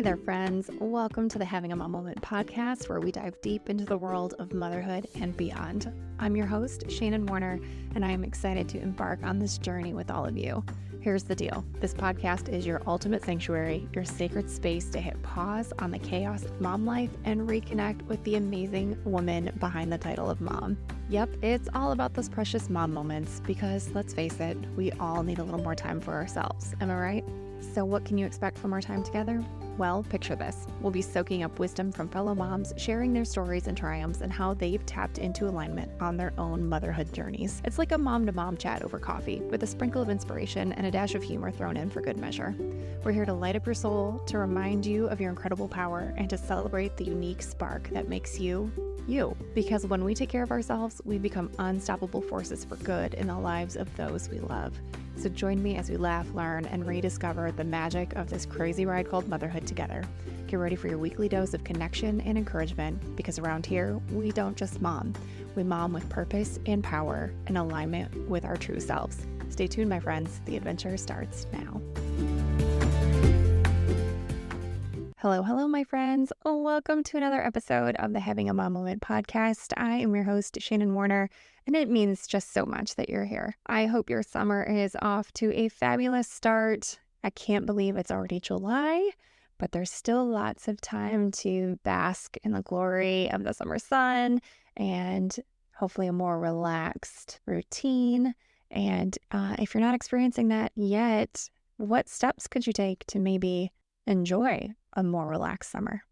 Hey there, friends. Welcome to the Having a Mom Moment podcast, where we dive deep into the world of motherhood and beyond. I'm your host, Shannon, and I am excited to embark on this journey with all of you. Here's the deal. This podcast is your ultimate sanctuary, your sacred space to hit pause on the chaos of mom life and reconnect with the amazing woman behind the title of mom. Yep, it's all about those precious mom moments because, let's face it, we all need a little more time for ourselves. Am I right? So what can you expect from our time together? Well, picture this. We'll be soaking up wisdom from fellow moms, sharing their stories and triumphs and how they've tapped into alignment on their own motherhood journeys. It's like a mom-to-mom chat over coffee, with a sprinkle of inspiration and a dash of humor thrown in for good measure. We're here to light up your soul, to remind you of your incredible power, and to celebrate the unique spark that makes you, you. Because when we take care of ourselves, we become unstoppable forces for good in the lives of those we love. So join me as we laugh, learn, and rediscover the magic of this crazy ride called motherhood together. Get ready for your weekly dose of connection and encouragement, because around here, we don't just mom. We mom with purpose and power in alignment with our true selves. Stay tuned, my friends. The adventure starts now. Hello, my friends. Welcome to another episode of the Having a Mom Moment podcast. I am your host, Shannon Warner, and it means just so much that you're here. I hope your summer is off to a fabulous start. I can't believe it's already July, but there's still lots of time to bask in the glory of the summer sun and hopefully a more relaxed routine. And if you're not experiencing that yet, what steps could you take to maybe enjoy a more relaxed summer?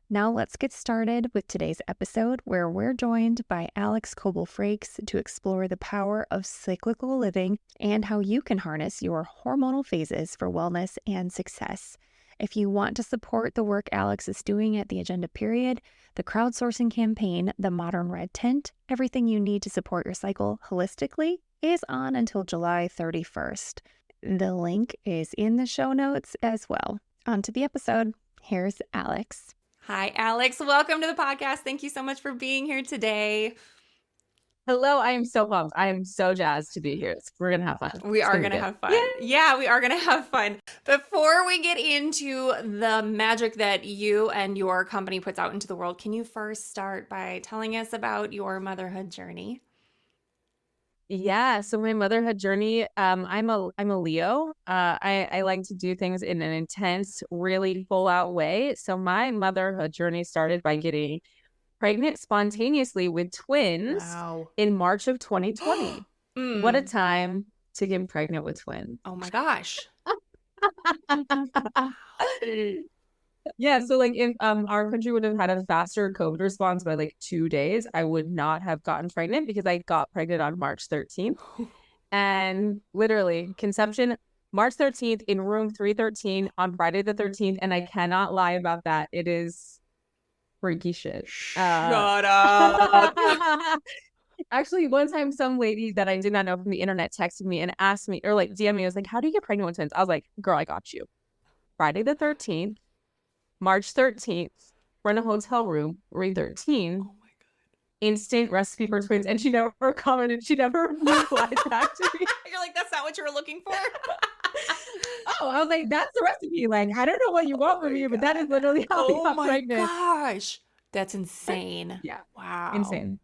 Now let's get started with today's episode, where we're joined by Alyx Coble-Frakes to explore the power of cyclical living and how you can harness your hormonal phases for wellness and success. If you want to support the work Alyx is doing at the Agenda Period, the crowdsourcing campaign, The Modern Red Tent, everything you need to support your cycle holistically, is on until July 31st. The link is in the show notes as well. On to the episode. Here's Alyx. Hi, Alyx. Welcome to the podcast. Thank you so much for being here today. Hello, I am so pumped. I am so jazzed to be here. We're going to have fun. We are going to have fun. Yeah, we are going to have fun. Before we get into the magic that you and your company puts out into the world, can you first start by telling us about your motherhood journey? Yeah, so my motherhood journey, I'm a Leo. I like to do things in an intense, really full out way. So my motherhood journey started by getting pregnant spontaneously with twins in March of 2020. What a time to get pregnant with twins. Oh my gosh. Yeah, so like if our country would have had a faster COVID response by like 2 days, I would not have gotten pregnant because I got pregnant on March 13th. And literally conception March 13th in room 313 on Friday the 13th. And I cannot lie about that. It is freaky shit. Shut up. Actually, one time some lady that I did not know from the internet texted me and asked me, or like DM me, I was like, how do you get pregnant with twins? I was like, girl, I got you. Friday the 13th. March 13th, we're in a hotel room, room 13. Oh my God. Instant recipe for twins. And she never commented. She never replied back to me. You're like, that's not what you were looking for? I was like, that's the recipe. Like, I don't know what you want from me, but that is literally how I got pregnant. Oh my gosh. That's insane. Yeah. Wow. Insane.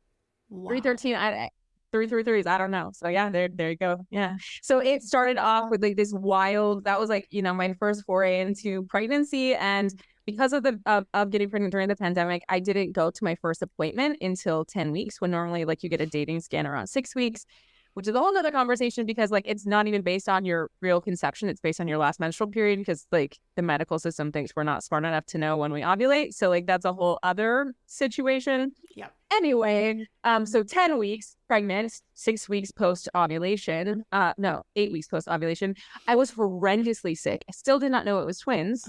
Wow. 313, 333s. I don't know. So yeah, there you go. Yeah. So it started off with like this wild, that was like, my first foray into pregnancy. And because of of getting pregnant during the pandemic, I didn't go to my first appointment until 10 weeks, when normally like you get a dating scan around 6 weeks, which is a whole nother conversation because like it's not even based on your real conception. It's based on your last menstrual period because like the medical system thinks we're not smart enough to know when we ovulate. So like that's a whole other situation. Yep. Anyway, so 10 weeks pregnant, 6 weeks post ovulation. 8 weeks post ovulation. I was horrendously sick. I still did not know it was twins.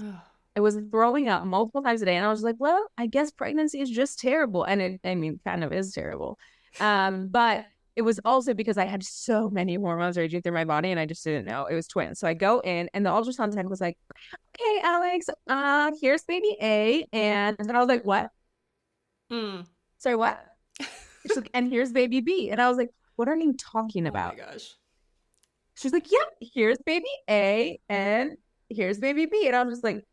I was throwing up multiple times a day, and I was like, well, I guess pregnancy is just terrible. And it, kind of is terrible. But it was also because I had so many hormones raging through my body, and I just didn't know it was twins. So I go in, and the ultrasound tech was like, okay, Alyx, here's baby A. And I was like, what? Sorry, what? She's like, and here's baby B. And I was like, what are you talking about? Oh my gosh. She's like, yeah, here's baby A, and here's baby B. And I was just like,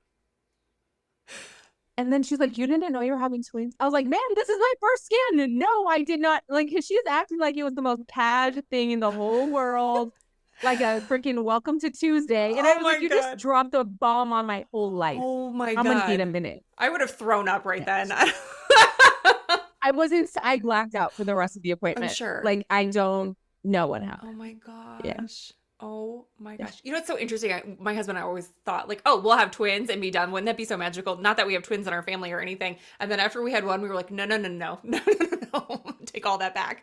And then she's like, you didn't know you were having twins? I was like, man, this is my first scan. And no, I did not. Like, she was acting like it was the most cash thing in the whole world. Like a freaking welcome to Tuesday. And I Oh was my like, you just God. dropped a bomb on my whole life. Oh my I'm going to need a God. minute. I would have thrown up right then. I blacked out for the rest of the I'm appointment. sure. Like, I don't know what Oh happened. my Yeah. gosh. Oh my gosh. You know, it's so interesting. My husband and I always thought like, oh, we'll have twins and be done. Wouldn't that be so magical? Not that we have twins in our family or anything. And then after we had one, we were like, no, no, no, no, no, no, no, no. Take all that back.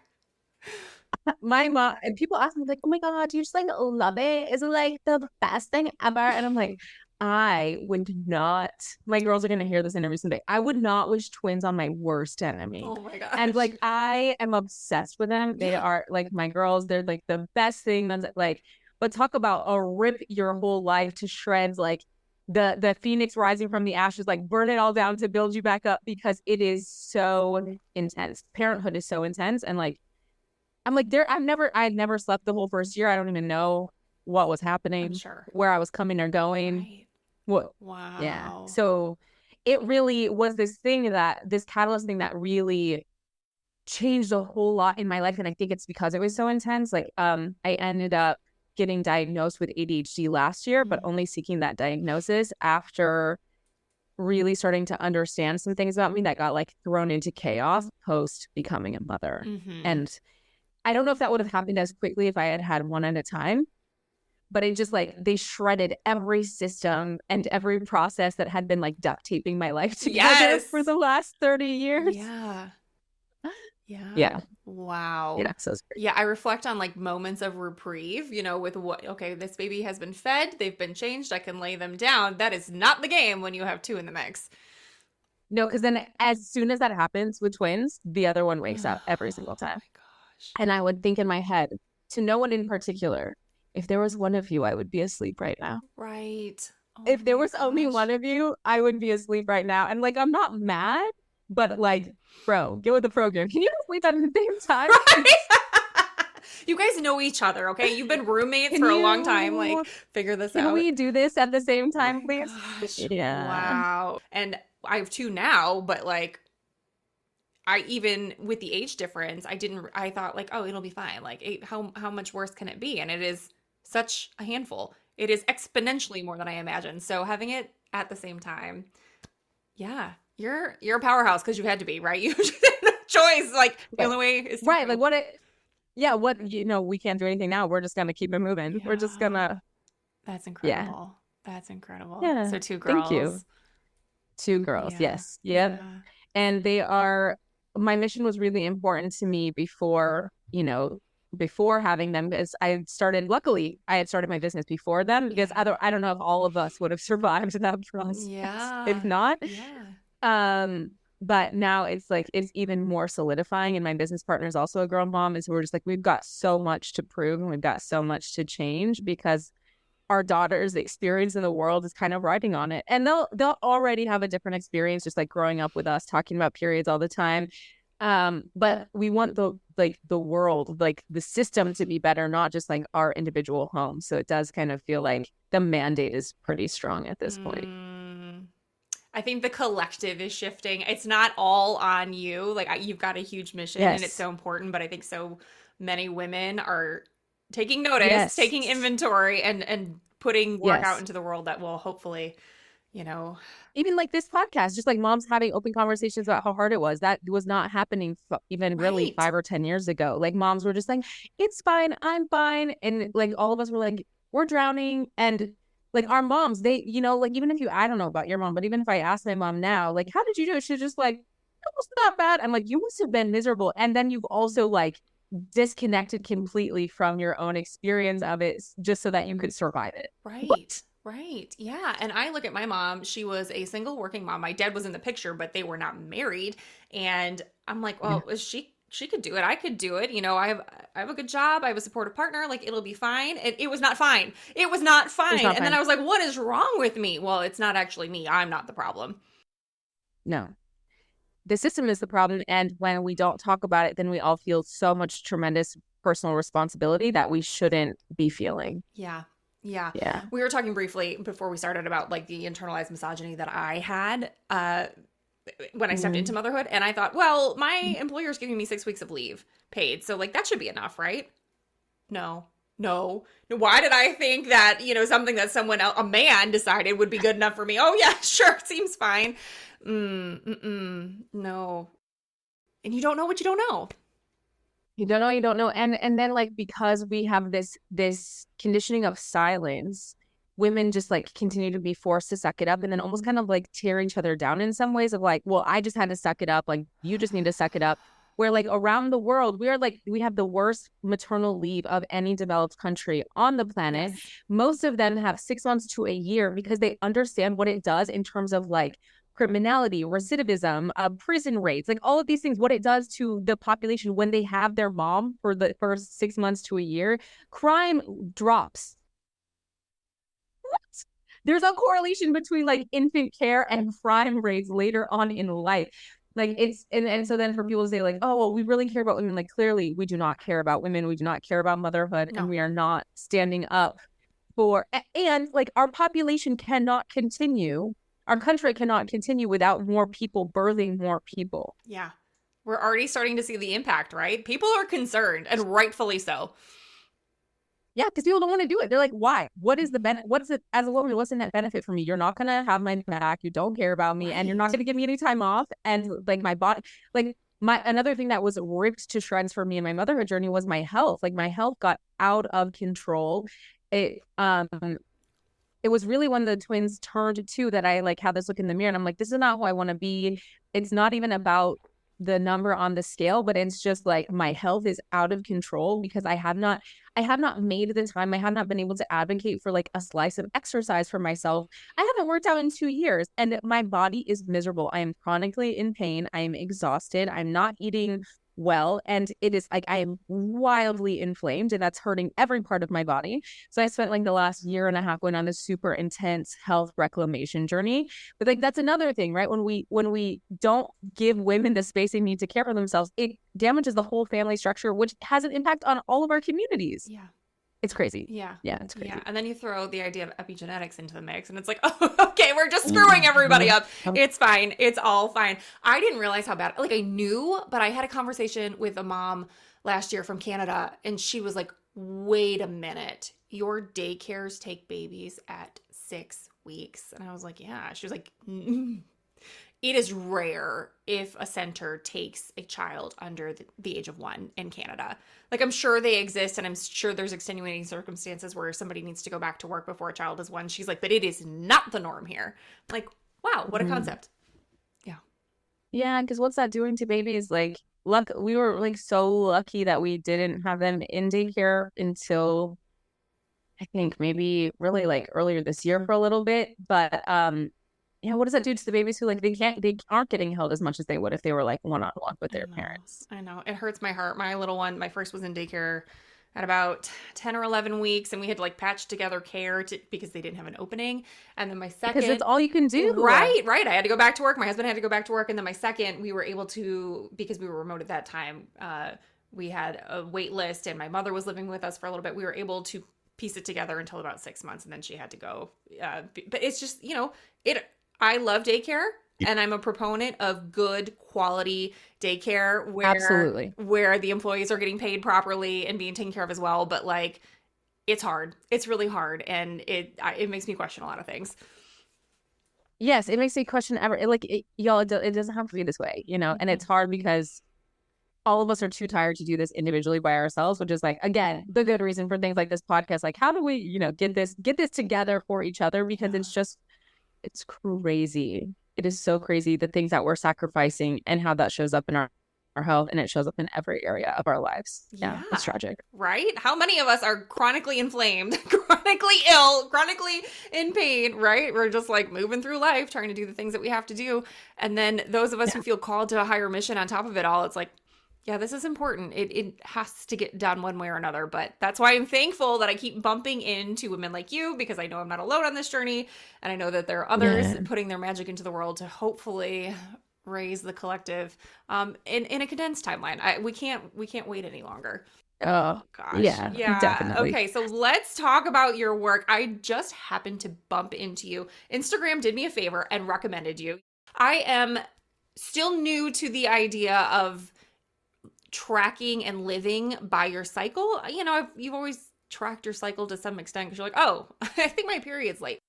My mom, and people ask me like, oh my God, do you just like love it? Is it like the best thing ever? And I'm like, I would not, my girls are going to hear this in every single day. I would not wish twins on my worst enemy. Oh my gosh. And like, I am obsessed with them. They are like my girls. They're like the best thing. That's like, but talk about a rip your whole life to shreds. Like the phoenix rising from the ashes, like burn it all down to build you back up, because it is so intense. Parenthood is so intense. And like, I'm like, I had never slept the whole first year. I don't even know what was happening, I'm sure. where I was coming or going. Right. What? Wow. Yeah. So it really was this catalyst thing that really changed a whole lot in my life. And I think it's because it was so intense. Like, I ended up getting diagnosed with ADHD last year, but only seeking that diagnosis after really starting to understand some things about me that got like thrown into chaos post becoming a mother. Mm-hmm. And I don't know if that would have happened as quickly if I had had one at a time, but it just like they shredded every system and every process that had been like duct taping my life together for the last 30 years. Yeah. Yeah. Yeah. Wow. Yeah. So it's great. Yeah, I reflect on like moments of reprieve, you know, with what, okay, this baby has been fed, they've been changed, I can lay them down. That is not the game when you have two in the mix. No, because then as soon as that happens with twins, the other one wakes up every single time. Oh my gosh. And I would think in my head, to no one in particular, if there was one of you, I would be asleep right now. Right. Oh If there was my only gosh. one of you, I would be asleep right now. And like, I'm not mad, but like, bro, get with the program. Can you sleep at the same time? Right? You guys know each other, okay? You've been roommates for a long time. Like, figure this out. Can we do this at the same time, Oh my please? gosh. Yeah. Wow. And I have two now, but like, I even with the age difference, I thought like, oh, it'll be fine. Like, how much worse can it be? And it is such a handful. It is exponentially more than I imagined. So having it at the same time, yeah, you're a powerhouse because you had to be, right? You just had no choice. Like the only way is to right. go. Like we can't do anything now. We're just gonna keep it moving. Yeah. We're just gonna. That's incredible. That's incredible. Yeah. So two girls. Thank you. Two girls. Yeah. Yes. Yep. Yeah. And my mission was really important to me before having them, because luckily I had started my business before them, because I don't know if all of us would have survived that process. Yeah. If not. Yeah. But now it's like, it's even more solidifying. And my business partner is also a girl mom. And so we're just like, we've got so much to prove and we've got so much to change, because our daughter's experience in the world is kind of riding on it. And they'll already have a different experience, just like growing up with us, talking about periods all the time. But we want the world, like the system to be better, not just like our individual home. So it does kind of feel like the mandate is pretty strong at this point. I think the collective is shifting. It's not all on you. Like you've got a huge mission and it's so important, but I think so many women are taking notice, taking inventory and putting work out into the world that will hopefully, even like this podcast, just like moms having open conversations about how hard it was. That was not happening even really 5 or 10 years ago. Like moms were just like, it's fine, I'm fine. And like all of us were like, we're drowning. And like our moms, they, like even if I don't know about your mom, but even if I ask my mom now, like, how did you do it? She's just like, it was not bad. I'm like, you must have been miserable. And then you've also like disconnected completely from your own experience of it just so that you could survive it. Right. Yeah. And I look at my mom, she was a single working mom. My dad was in the picture, but they were not married. And I'm like, well, she could do it. I could do it. I have a good job. I have a supportive partner. Like it'll be fine. It was not fine. It was not fine. And then I was like, what is wrong with me? Well, it's not actually me. I'm not the problem. No. The system is the problem. And when we don't talk about it, then we all feel so much tremendous personal responsibility that we shouldn't be feeling. Yeah. Yeah. Yeah. We were talking briefly before we started about like the internalized misogyny that I had when I stepped into motherhood. And I thought, well, my employer's giving me 6 weeks of leave paid. So like that should be enough, right? No. Why did I think that, something that someone else, a man decided would be good enough for me? Oh yeah, sure. Seems fine. No. And you don't know what you don't know. You don't know. And then like, because we have this conditioning of silence, women just like continue to be forced to suck it up and then almost kind of like tear each other down in some ways of like, well, I just had to suck it up. Like, you just need to suck it up. Where like around the world, we have the worst maternal leave of any developed country on the planet. Yes. Most of them have 6 months to a year because they understand what it does in terms of like criminality, recidivism, prison rates, like all of these things, what it does to the population when they have their mom for the first 6 months to a year. Crime drops. What? There's a correlation between like infant care and crime rates later on in life. Like it's, and so then for people to say like, oh, well, we really care about women. Like clearly we do not care about women. We do not care about motherhood. No. And we are not standing up for, and like our population cannot continue. Our country cannot continue without more people birthing more people. Yeah. We're already starting to see the impact, right? People are concerned, and rightfully so. Yeah, because people don't want to do it. They're like, why? What is the benefit? What is it as a woman? What's the net benefit for me? You're not going to have my back. You don't care about me. Right. And you're not going to give me any time off. And like my body, like another thing that was ripped to shreds for me in my motherhood journey was my health. Like my health got out of control. It was really when the twins turned 2 that I like had this look in the mirror and I'm like, this is not who I want to be. It's not even about the number on the scale, but it's just like my health is out of control because I have not made the time. I have not been able to advocate for like a slice of exercise for myself. I haven't worked out in 2 years and my body is miserable. I am chronically in pain. I am exhausted. I'm not eating well. And it is like, I am wildly inflamed and that's hurting every part of my body. So I spent like the last year and a half going on this super intense health reclamation journey. But like, that's another thing, right? When we don't give women the space they need to care for themselves, it damages the whole family structure, which has an impact on all of our communities. Yeah. It's crazy. Yeah. Yeah, it's crazy. Yeah. And then you throw the idea of epigenetics into the mix and it's like, oh, okay, we're just screwing everybody up. It's fine. It's all fine. I didn't realize how bad, like I knew, but I had a conversation with a mom last year from Canada and she was like, wait a minute, your daycares take babies at 6 weeks. And I was like, yeah. She was like, it is rare if a center takes a child under the age of 1 in Canada. Like I'm sure they exist and I'm sure there's extenuating circumstances where somebody needs to go back to work before a child is 1. She's like, but it is not the norm here. I'm like, wow, what a concept. Yeah. Yeah, because what's that doing to babies? Like, we were like so lucky that we didn't have them in daycare until I think maybe really like earlier this year for a little bit. But yeah, what does that do to the babies who like they aren't getting held as much as they would if they were like one-on-one with their parents? I know. It hurts my heart. My little one, my first was in daycare at about 10 or 11 weeks and we had to like patch together care because they didn't have an opening. And then my second. Because it's all you can do. Right. I had to go back to work. My husband had to go back to work. And then my second, we were able to, because we were remote at that time, we had a wait list and my mother was living with us for a little bit. We were able to piece it together until about 6 months and then she had to go. But it's just, I love daycare and I'm a proponent of good quality daycare where the employees are getting paid properly and being taken care of as well. But like, it's hard. It's really hard. And it makes me question a lot of things. Yes. It makes me question it doesn't have to be this way, and it's hard because all of us are too tired to do this individually by ourselves, which is like, again, the good reason for things like this podcast. Like, how do we, get this together for each other? Because it's crazy. It is so crazy the things that we're sacrificing and how that shows up in our health and it shows up in every area of our lives. Yeah, it's tragic. Right? How many of us are chronically inflamed, chronically ill, chronically in pain, right? We're just like moving through life trying to do the things that we have to do. And then those of us who feel called to a higher mission on top of it all, it's like, yeah, this is important. It has to get done one way or another. But that's why I'm thankful that I keep bumping into women like you because I know I'm not alone on this journey. And I know that there are others putting their magic into the world to hopefully raise the collective in a condensed timeline. We can't wait any longer. Oh, Gosh. yeah, Yeah. definitely. Okay. So let's talk about your work. I just happened to bump into you. Instagram did me a favor and recommended you. I am still new to the idea of tracking and living by your cycle. You've always tracked your cycle to some extent because you're like, oh, I think my period's late.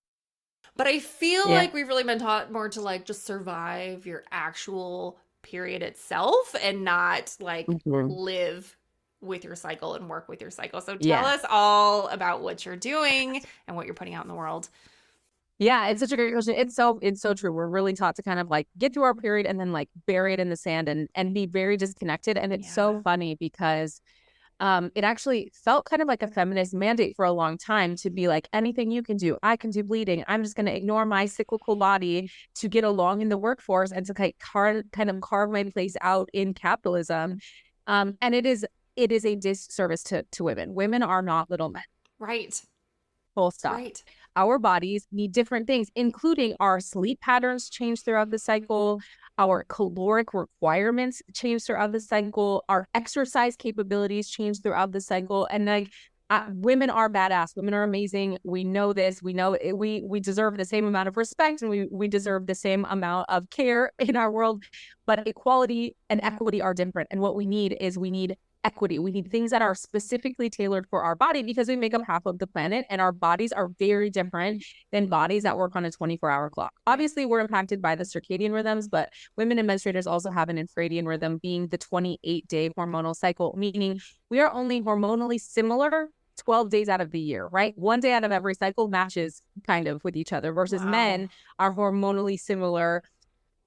But I feel Yeah. like we've really been taught more to like just survive your actual period itself and not like Mhm. live with your cycle and work with your cycle. So tell Yeah. us all about what you're doing and what you're putting out in the world. Yeah, it's such a great question. It's so true. We're really taught to kind of like get through our period and then like bury it in the sand and be very disconnected. And it's Yeah. so funny because it actually felt kind of like a feminist mandate for a long time to be like, anything you can do, I can do bleeding. I'm just going to ignore my cyclical body to get along in the workforce and to kind of carve my place out in capitalism. And it is a disservice to women. Women are not little men. Right. Full stop. Right. Our bodies need different things, including our sleep patterns change throughout the cycle, our caloric requirements change throughout the cycle, our exercise capabilities change throughout the cycle. And like women are badass. Women are amazing. We know this. We know it, we deserve the same amount of respect and we deserve the same amount of care in our world. But equality and equity are different. And what we need is equity. We need things that are specifically tailored for our body because we make up half of the planet and our bodies are very different than bodies that work on a 24-hour clock. Obviously, we're impacted by the circadian rhythms, but women and menstruators also have an infradian rhythm being the 28-day hormonal cycle, meaning we are only hormonally similar 12 days out of the year, right? One day out of every cycle matches kind of with each other versus men are hormonally similar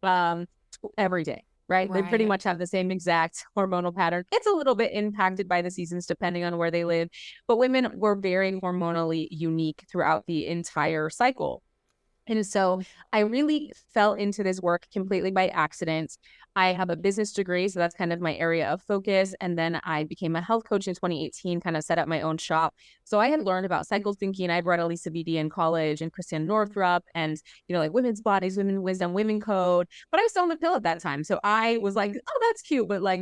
every day. Right? They pretty much have the same exact hormonal pattern. It's a little bit impacted by the seasons depending on where they live, but women were very hormonally unique throughout the entire cycle. And so I really fell into this work completely by accident. I have a business degree, so that's kind of my area of focus. And then I became a health coach in 2018, kind of set up my own shop. So I had learned about cycle thinking. I'd read Elisa Vitti in college and Christiane Northrup and, like women's bodies, women wisdom, women code. But I was still on the pill at that time. So I was like, oh, that's cute. But like,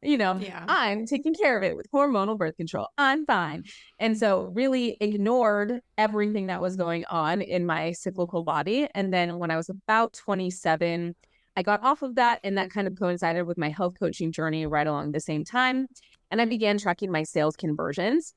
I'm taking care of it with hormonal birth control. I'm fine. And so really ignored everything that was going on in my cyclical body. And then when I was about 27, I got off of that. And that kind of coincided with my health coaching journey right along the same time. And I began tracking my sales conversions.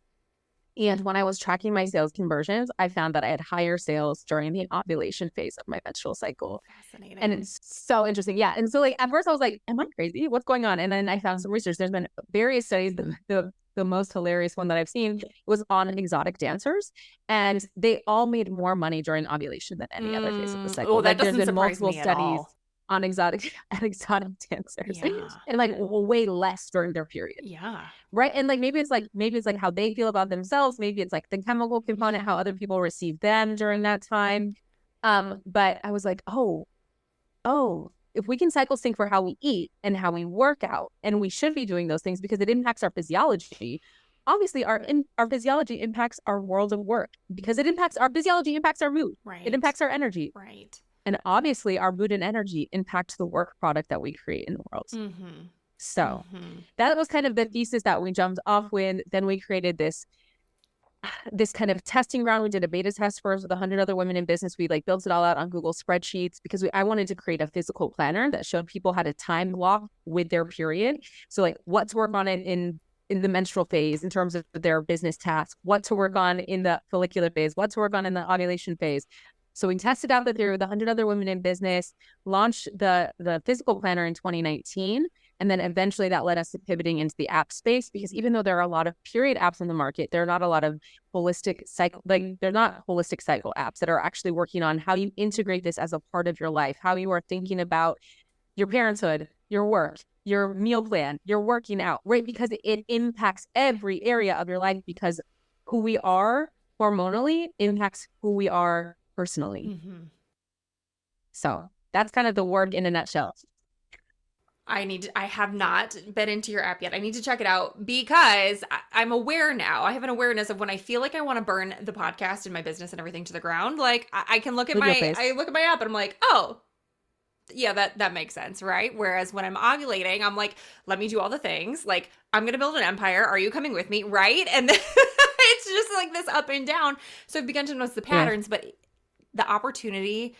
And when I was tracking my sales conversions, I found that I had higher sales during the ovulation phase of my menstrual cycle. Fascinating. And it's so interesting. Yeah. And so like at first I was like, am I crazy? What's going on? And then I found some research. There's been various studies. The most hilarious one that I've seen was on exotic dancers. And they all made more money during ovulation than any other phase of the cycle. Oh, that there's doesn't been surprise multiple me at studies all. on exotic dancers. Yeah. And like way less during their period. Yeah. Right. And like maybe it's like how they feel about themselves. Maybe it's like the chemical component, how other people receive them during that time. But I was like, oh, if we can cycle sync for how we eat and how we work out, and we should be doing those things because it impacts our physiology. Obviously, our physiology impacts our world of work because our physiology impacts our mood. Right. It impacts our energy. Right. And obviously, our mood and energy impact the work product that we create in the world. Mm-hmm. So that was kind of the thesis that we jumped off with. Then we created this kind of testing ground. We did a beta test first with 100 other women in business. We like built it all out on Google spreadsheets because I wanted to create a physical planner that showed people how to time block with their period. So like what to work on in the menstrual phase in terms of their business tasks, what to work on in the follicular phase, what to work on in the ovulation phase. So we tested out the theory with 100 other women in business, launched the physical planner in 2019. And then eventually that led us to pivoting into the app space because even though there are a lot of period apps on the market, there are not a lot of holistic cycle, they're not holistic cycle apps that are actually working on how you integrate this as a part of your life, how you are thinking about your parenthood, your work, your meal plan, your working out, right? Because it impacts every area of your life because who we are hormonally impacts who we are personally. Mm-hmm. So that's kind of the work in a nutshell. I have not been into your app yet. I need to check it out because I'm aware now. I have an awareness of when I feel like I want to burn the podcast and my business and everything to the ground. Like I can look at I look at my app and I'm like, oh, Yeah, that makes sense, right? Whereas when I'm ovulating, I'm like, let me do all the things. Like, I'm going to build an empire. Are you coming with me? Right? And then it's just like this up and down. So I've begun to notice the patterns, but the opportunity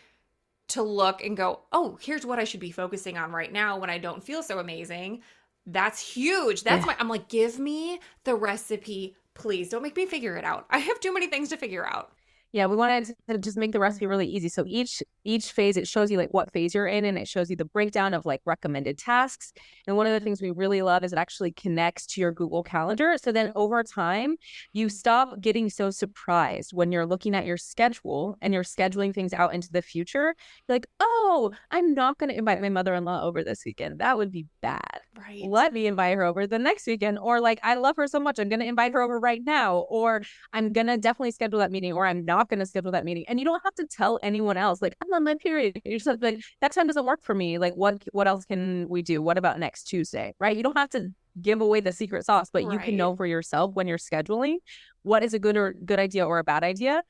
to look and go, oh, here's what I should be focusing on right now when I don't feel so amazing. That's huge. I'm like, give me the recipe, please. Don't make me figure it out. I have too many things to figure out. Yeah, we wanted to just make the recipe really easy. So each phase, it shows you like what phase you're in, and it shows you the breakdown of like recommended tasks. And one of the things we really love is it actually connects to your Google Calendar. So then over time, you stop getting so surprised when you're looking at your schedule and you're scheduling things out into the future. You're like, oh, I'm not going to invite my mother-in-law over this weekend. That would be bad. Right. Let me invite her over the next weekend. Or like, I love her so much, I'm going to invite her over right now. Or I'm going to definitely schedule that meeting, or I'm not going to schedule that meeting. And you don't have to tell anyone else, like, I'm on my period. You're just like, that time doesn't work for me. Like, what else can we do? What about next Tuesday? Right? You don't have to give away the secret sauce, but you can know for yourself when you're scheduling what is a good idea or a bad idea.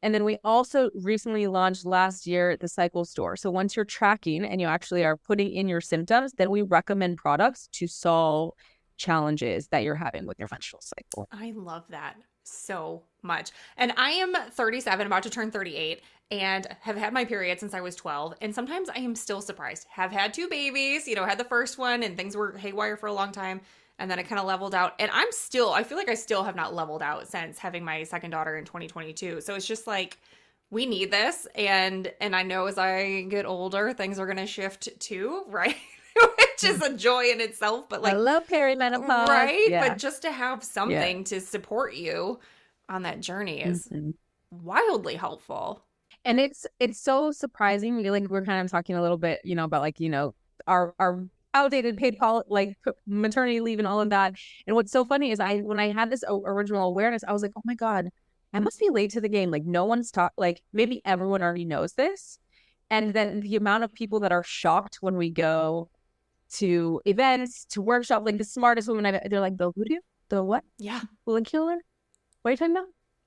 And then we also recently launched last year the Cycle store. So once you're tracking and you actually are putting in your symptoms, then we recommend products to solve challenges that you're having with your menstrual cycle. I love that so much. And I am 37, about to turn 38, and have had my period since I was 12. And sometimes I am still surprised. Have had 2 babies, had the first one and things were haywire for a long time. And then it kind of leveled out. And I feel like I still have not leveled out since having my second daughter in 2022. So it's just like, we need this. And I know as I get older, things are going to shift too, right? Which is a joy in itself, but like, I love perimenopause. Right? Yeah. But just to have something to support you on that journey is wildly helpful. And it's so surprising. Like, we're kind of talking a little bit, about like, our outdated paid like maternity leave and all of that. And what's so funny is when I had this original awareness, I was like, oh my God, I must be late to the game. Like, no one's like maybe everyone already knows this. And then the amount of people that are shocked when we go to events, to workshops, like the smartest women they're like, the voodoo? The what? Yeah. Follicular? What are you talking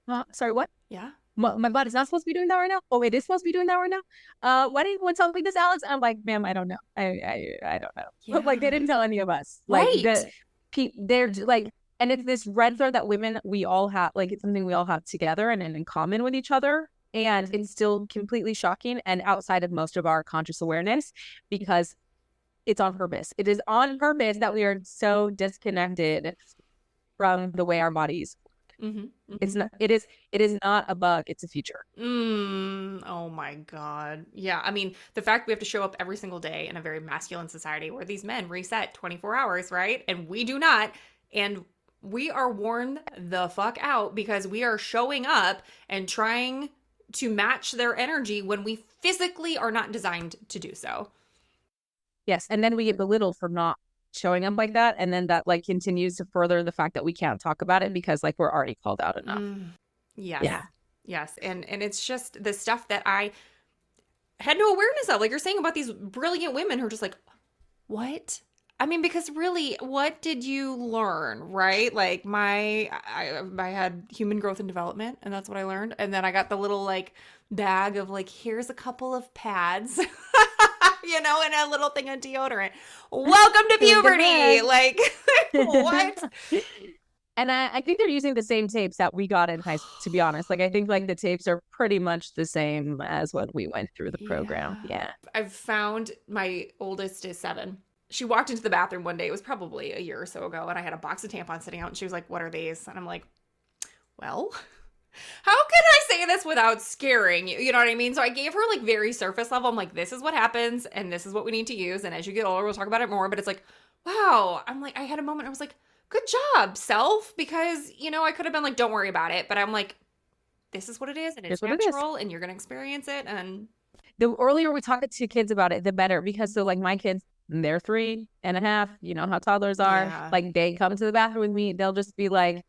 about? Sorry, what? Yeah. My body's not supposed to be doing that right now. Oh, it is supposed to be doing that right now. Why didn't anyone tell me this, Alyx? I'm like, ma'am, I don't know. I don't know. Yeah. Like, they didn't tell any of us. Like, they're like, and it's this red thread that women, we all have, like, it's something we all have together and in common with each other. And it's still completely shocking and outside of most of our conscious awareness, because it's on purpose. It is on purpose that we are so disconnected from the way our bodies work. It's not. It is not a bug. It's a feature. Oh my God. Yeah. I mean, the fact we have to show up every single day in a very masculine society where these men reset 24 hours, right? And we do not. And we are worn the fuck out because we are showing up and trying to match their energy when we physically are not designed to do so. Yes. And then we get belittled for not showing up like that. And then that like continues to further the fact that we can't talk about it because like we're already called out enough. Yes. Yeah. Yes. And it's just the stuff that I had no awareness of. Like you're saying about these brilliant women who are just like, what? I mean, because really, what did you learn, right? Like I had human growth and development, and that's what I learned. And then I got the little like bag of like, here's a couple of pads, and a little thing of deodorant. Welcome to puberty. Like, what? And I think they're using the same tapes that we got in high school, to be honest. Like, I think like the tapes are pretty much the same as what we went through the program. Yeah. I've found my oldest is 7. She walked into the bathroom one day. It was probably a year or so ago. And I had a box of tampons sitting out. And she was like, what are these? And I'm like, well, how can I say this without scaring you? You know what I mean? So I gave her like very surface level. I'm like, this is what happens. And this is what we need to use. And as you get older, we'll talk about it more. But it's like, wow. I'm like, I had a moment. I was like, good job, self. Because, I could have been like, don't worry about it. But I'm like, this is what it is. And it's natural. And you're going to experience it. And the earlier we talk to kids about it, the better. Because so like my kids, they're 3.5, you know how toddlers are. Yeah. Like they come to the bathroom with me, they'll just be like,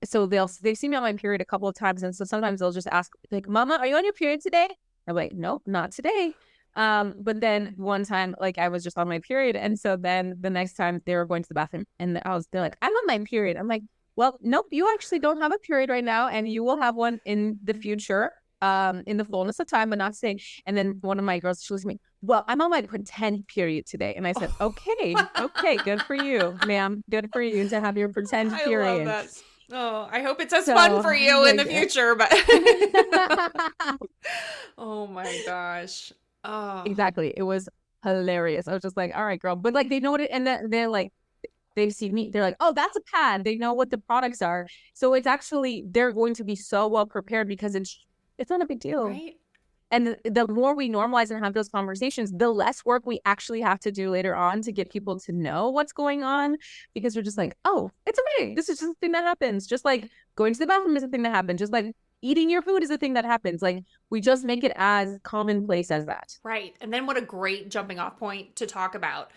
so they've seen me on my period a couple of times, and so sometimes they'll just ask like, Mama, are you on your period today? I'm like, nope, not today. But then one time, like I was just on my period, and so then the next time they were going to the bathroom, and they're like, I'm on my period. I'm like, well, nope, you actually don't have a period right now, and you will have one in the future. in the fullness of time, but not saying. And then one of my girls, she was me, well, I'm on my pretend period today. And I said, okay, good for you, ma'am. Good for you to have your pretend I period. love that. Oh, I hope it's as So, fun for you in like, the future, but oh my gosh. Oh, exactly. It was hilarious. I was just like, all right, girl. But like, they know what it, and they're like, they see me, they're like, oh, that's a pad. They know what the products are. So it's actually, they're going to be so well prepared because it's not a big deal. right? And the more we normalize and have those conversations, the less work we actually have to do later on to get people to know what's going on, because we're just like, oh, it's okay. This is just a thing that happens. Just like going to the bathroom is a thing that happens. Just like eating your food is a thing that happens. Like we just make it as commonplace as that. Right. And then what a great jumping off point to talk about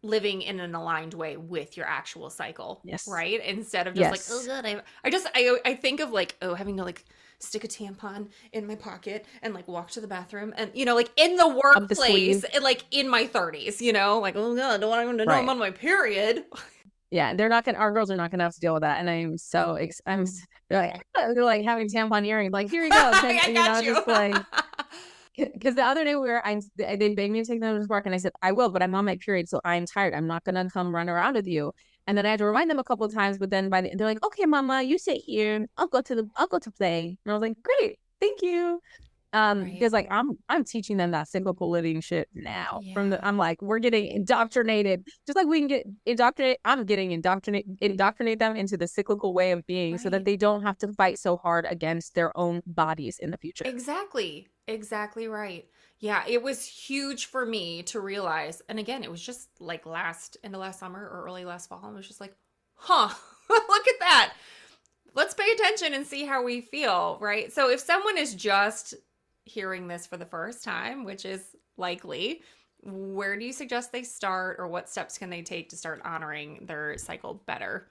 living in an aligned way with your actual cycle. Yes. Right? Instead of just Yes. like, oh god, I think of like, oh, having to like stick a tampon in my pocket and like walk to the bathroom and, you know, like in the workplace, like in my 30s, you know, like, oh god, don't want them to know I'm on my period. Yeah, our girls are not gonna have to deal with that, and I'm so they're like having tampon earrings, like here you go, I got you. just like, because the other day they begged me to take them to work, and I said I will, but I'm on my period, so I'm tired. I'm not gonna come run around with you. And then I had to remind them a couple of times, but then they're like, okay, mama, you sit here. I'll go to play. And I was like, great, thank you. Because like I'm teaching them that cyclical living shit now. Yeah. I'm like, we're getting indoctrinated, just like we can get indoctrinated. I'm getting indoctrinate them into the cyclical way of being, so that they don't have to fight so hard against their own bodies in the future. Exactly right. Yeah, it was huge for me to realize, and again, it was just like end of last summer or early last fall. I was just like, huh, look at that. Let's pay attention and see how we feel, right? So if someone is just hearing this for the first time, which is likely, where do you suggest they start, or what steps can they take to start honoring their cycle better?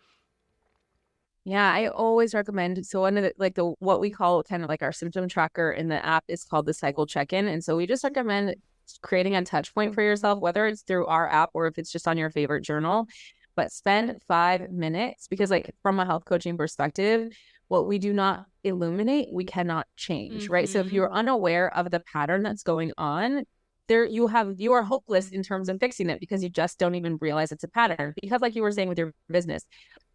Yeah, I always recommend. So one of what we call kind of like our symptom tracker in the app is called the cycle check-in. And so we just recommend creating a touch point for yourself, whether it's through our app or if it's just on your favorite journal. But spend 5 minutes, because like from a health coaching perspective, what we do not illuminate, we cannot change, right? So if you're unaware of the pattern that's going on, you are hopeless in terms of fixing it, because you just don't even realize it's a pattern. Because like you were saying with your business,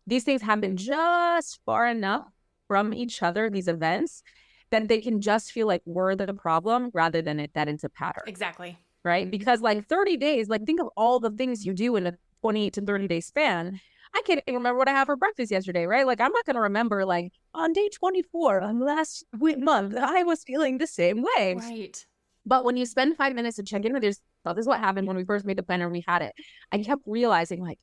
these things happen just far enough from each other, these events, that they can just feel like we're the problem rather than that it's a pattern. Exactly. Right? Because like 30 days, like think of all the things you do in a 28 to 30 day span. I can't even remember what I had for breakfast yesterday, right? Like I'm not going to remember like on day 24 on last month, I was feeling the same way. Right. But when you spend 5 minutes to check in with yourself, this is what happened when we first made the plan and we had it. I kept realizing like,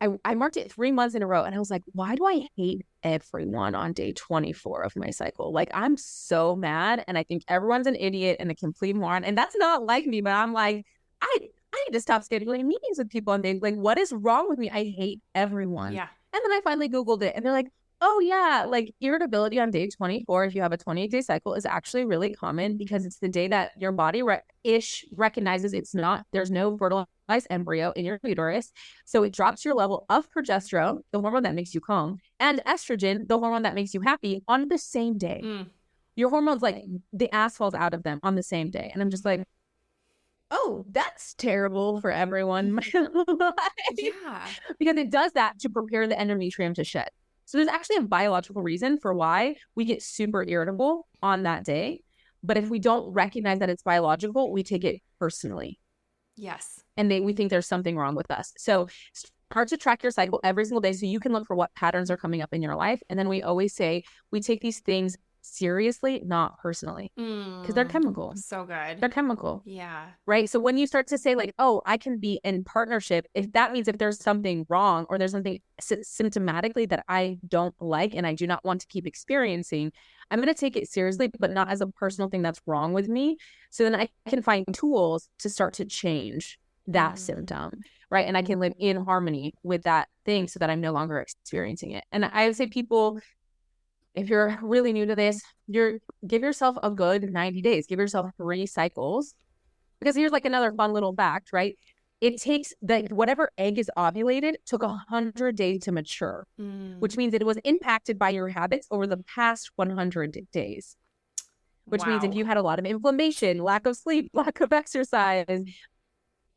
I marked it 3 months in a row, and I was like, why do I hate everyone on day 24 of my cycle? Like, I'm so mad, and I think everyone's an idiot and a complete moron. And that's not like me, but I'm like, I need to stop scheduling meetings with people on days. Like, what is wrong with me? I hate everyone. Yeah. And then I finally Googled it, and they're like, oh yeah, like irritability on day 24, if you have a 28-day cycle, is actually really common, because it's the day that your body recognizes there's no fertilized embryo in your uterus. So it drops your level of progesterone, the hormone that makes you calm, and estrogen, the hormone that makes you happy, on the same day. Your hormones, like the ass falls out of them on the same day. And I'm just like, oh, that's terrible for everyone. Yeah. Because it does that to prepare the endometrium to shed. So there's actually a biological reason for why we get super irritable on that day. But if we don't recognize that it's biological, we take it personally. Yes. And we think there's something wrong with us. So start to track your cycle every single day so you can look for what patterns are coming up in your life. And then we always say we take these things seriously, not personally, because they're chemical. So good. They're chemical. Yeah. Right. So when you start to say like, oh, I can be in partnership, if that means if there's something wrong or there's something symptomatically that I don't like and I do not want to keep experiencing, I'm going to take it seriously, but not as a personal thing that's wrong with me. So then I can find tools to start to change that symptom. Right. And I can live in harmony with that thing so that I'm no longer experiencing it. And I would say people, if you're really new to this, give yourself a good 90 days. Give yourself 3 cycles. Because here's like another fun little fact, right? It takes whatever egg is ovulated took 100 days to mature, which means it was impacted by your habits over the past 100 days. which means if you had a lot of inflammation, lack of sleep, lack of exercise,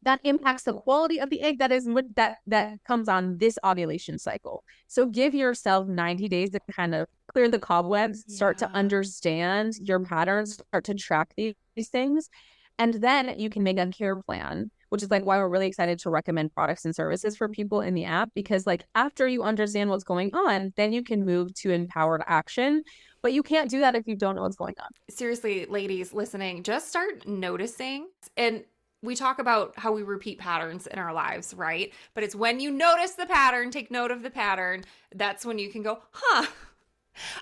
that impacts the quality of the egg that comes on this ovulation cycle. So give yourself 90 days to kind of clear the cobwebs, start to understand your patterns, start to track these things. And then you can make a care plan, which is like why we're really excited to recommend products and services for people in the app, because like after you understand what's going on, then you can move to empowered action. But you can't do that if you don't know what's going on. Seriously, ladies listening, just start noticing. And we talk about how we repeat patterns in our lives, right? But it's when you notice the pattern, take note of the pattern, that's when you can go,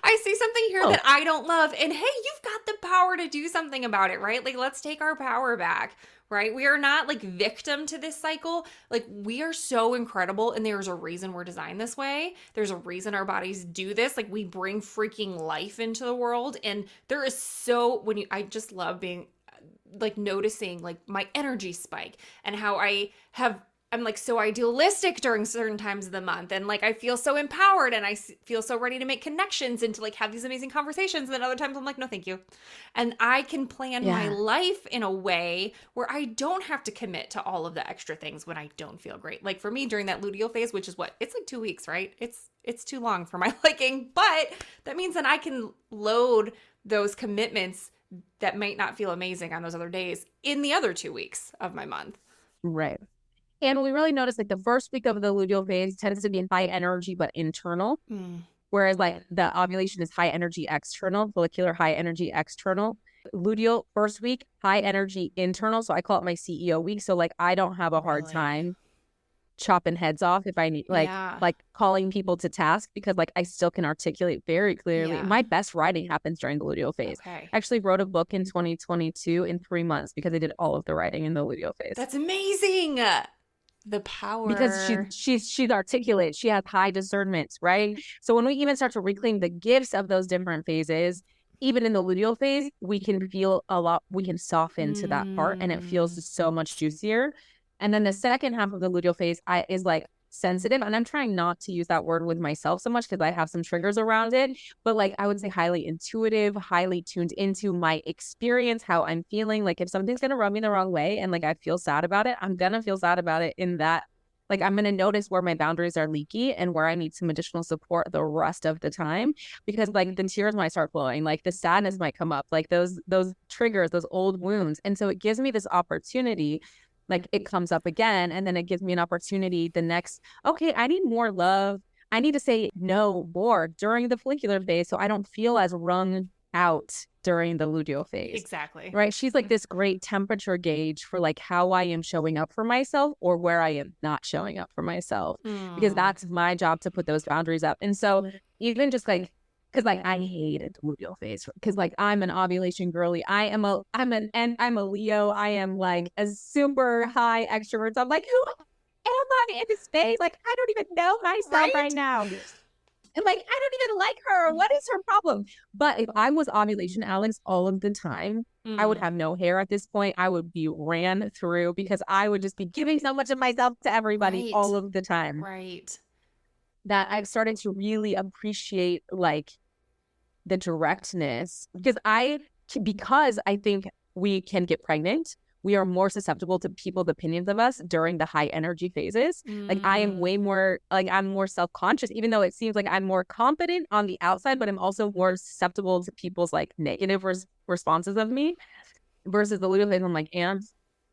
I see something here that I don't love. And hey, you've got the power to do something about it, right? Like, let's take our power back, right? We are not like victim to this cycle. Like, we are so incredible. And there's a reason we're designed this way. There's a reason our bodies do this. Like, we bring freaking life into the world. And there is I just love being like noticing like my energy spike and how I'm like so idealistic during certain times of the month. And like, I feel so empowered and I feel so ready to make connections and to like have these amazing conversations. And then other times I'm like, no, thank you. And I can plan my life in a way where I don't have to commit to all of the extra things when I don't feel great. Like for me during that luteal phase, which is it's like 2 weeks, right? It's too long for my liking, but that means that I can load those commitments that might not feel amazing on those other days in the other 2 weeks of my month. Right. And we really notice like the first week of the luteal phase tends to be high energy, but internal. Whereas like the ovulation is high energy external, follicular high energy external. Luteal first week, high energy internal. So I call it my CEO week. So like I don't have a hard time chopping heads off if I need like calling people to task, because like I still can articulate very clearly. My best writing happens during the luteal phase. I actually wrote a book in 2022 in 3 months because I did all of the writing in the luteal phase. That's amazing. The power. Because she's articulate. She has high discernment, right? So when we even start to reclaim the gifts of those different phases, even in the luteal phase, we can feel we can soften to that part and it feels so much juicier. And then the second half of the luteal phase is like sensitive. And I'm trying not to use that word with myself so much because I have some triggers around it. But like I would say highly intuitive, highly tuned into my experience, how I'm feeling. Like if something's going to rub me the wrong way and like I feel sad about it, I'm going to feel sad about it in that. Like I'm going to notice where my boundaries are leaky and where I need some additional support the rest of the time, because like the tears might start flowing, like the sadness might come up, like those triggers, those old wounds. And so it gives me this opportunity. Like it comes up again, and then it gives me an opportunity okay, I need more love. I need to say no more during the follicular phase so I don't feel as wrung out during the luteal phase. Exactly. Right? She's like this great temperature gauge for like how I am showing up for myself or where I am not showing up for myself, because that's my job to put those boundaries up. And so even just like, because like I hated the luteal phase because like I'm an ovulation girly. I'm a Leo. I am like a super high extrovert. So I'm like, who am I in this phase? Like I don't even know myself right now. And like I don't even like her. What is her problem? But if I was ovulation Alyx all of the time, I would have no hair at this point. I would be ran through because I would just be giving so much of myself to everybody all of the time. Right. That I've started to really appreciate like the directness, because I think we can get pregnant. We are more susceptible to people's opinions of us during the high energy phases. Like I am way more, like I'm more self-conscious, even though it seems like I'm more confident on the outside, but I'm also more susceptible to people's like negative responses of me versus the luteal phase. I'm like, and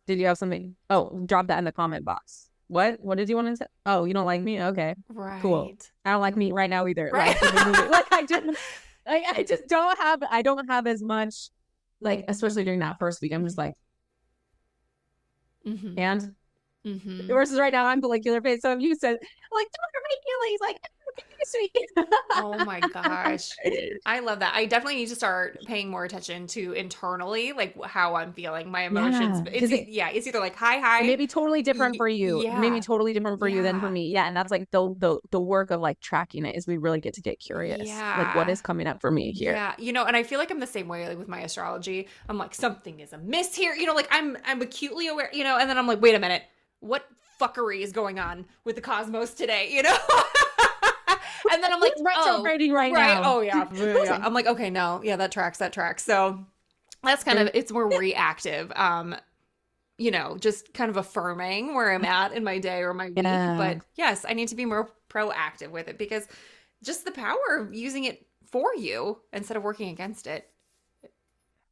did you have something? Oh, drop that in the comment box. What did you want to say? Oh, you don't like me? Okay, right. Cool. I don't like me right now either. Right. Like I just don't have as much, like, especially during that first week, I'm just like, and versus right now I'm follicular phase. So if you said like, don't make Achilles, like, oh my gosh, I love that. I definitely need to start paying more attention to internally, like how I'm feeling, my emotions. It's either like high. It may be totally different for you. It may be totally different for you than for me. Yeah, and that's like the work of like tracking it is we really get to get curious. Yeah, like what is coming up for me here? Yeah, and I feel like I'm the same way like with my astrology. I'm like something is amiss here. Like I'm acutely aware. And then I'm like, wait a minute, what fuckery is going on with the cosmos today? And then I'm like, retrograding right now. Oh yeah. I'm like, okay, no, yeah, that tracks. So That's kind of, it's more reactive. You know, just kind of affirming where I'm at in my day or my week. But yes, I need to be more proactive with it, because just the power of using it for you instead of working against it.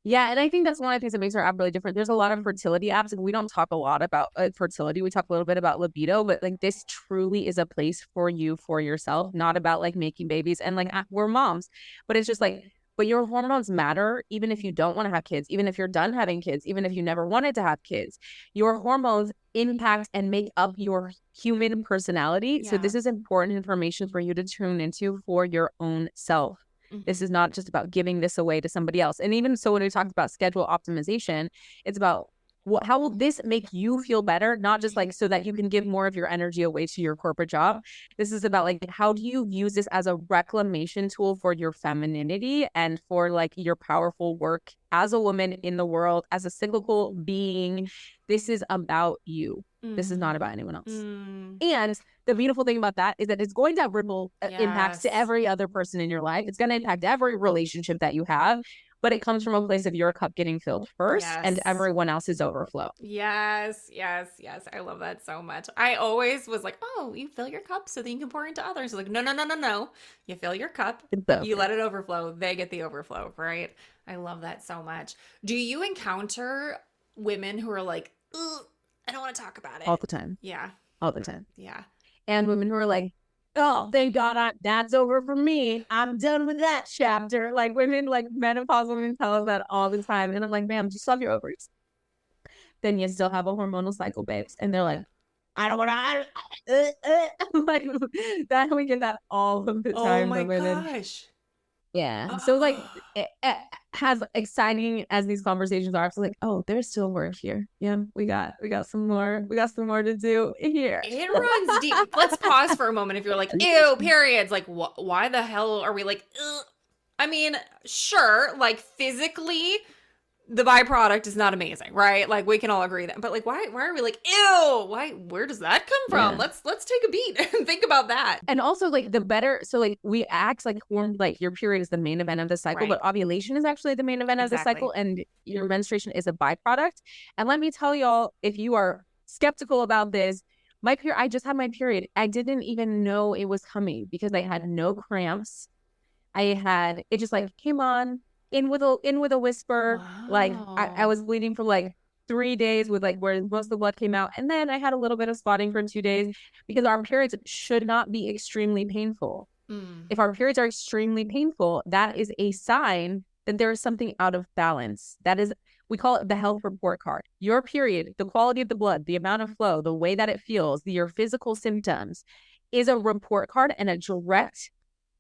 Yeah, and I think that's one of the things that makes our app really different. There's a lot of fertility apps, and we don't talk a lot about fertility. We talk a little bit about libido, but like this truly is a place for you, for yourself, not about like making babies. And like we're moms, but it's just like, but your hormones matter even if you don't want to have kids, even if you're done having kids, even if you never wanted to have kids. Your hormones impact and make up your human personality. Yeah. So this is important information for you to tune into for your own self. This is not just about giving this away to somebody else. And even so, when we talk about schedule optimization, it's about how will this make you feel better? Not just like so that you can give more of your energy away to your corporate job. This is about like, how do you use this as a reclamation tool for your femininity and for like your powerful work as a woman in the world, as a cyclical being? This is about you. This is not about anyone else. And the beautiful thing about that is that it's going to have ripple impacts to every other person in your life. It's going to impact every relationship that you have, but it comes from a place of your cup getting filled first and everyone else's overflow. Yes. I love that so much. I always was like, oh, you fill your cup so that you can pour into others. Like, no. You fill your cup, you let it overflow, they get the overflow, right? I love that so much. Do you encounter women who are like, ugh, I don't want to talk about it? All the time. Yeah. All the time. Yeah. And women who are like, oh, thank God that's over for me. I'm done with that chapter. Like women, like menopausal women tell us that all the time. And I'm like, ma'am, just love your ovaries. Then you still have a hormonal cycle, babes. And they're like, I don't want to. Like that, we get that all of the time. Oh my gosh. Yeah. So like as exciting as these conversations are, it's like, oh, there's still work here. Yeah, we got some more to do here. It runs deep. Let's pause for a moment. If you're like, ew, periods, like why the hell are we like, ugh? I mean, sure, like physically the byproduct is not amazing, right? Like we can all agree that, but like why are we like, ew, where does that come from? Let's take a beat and think about that. And also like the better, so like we act like your period is the main event of the cycle, but ovulation is actually the main event of the cycle, and your menstruation is a byproduct. And let me tell y'all, if you are skeptical about this, I just had my period. I didn't even know it was coming because I had no cramps. It just like came on in with a whisper. Wow. Like I was bleeding for like 3 days with like where most of the blood came out. And then I had a little bit of spotting for 2 days, because our periods should not be extremely painful. If our periods are extremely painful, that is a sign that there is something out of balance. That is, we call it the health report card. Your period, the quality of the blood, the amount of flow, the way that it feels, your physical symptoms is a report card and a direct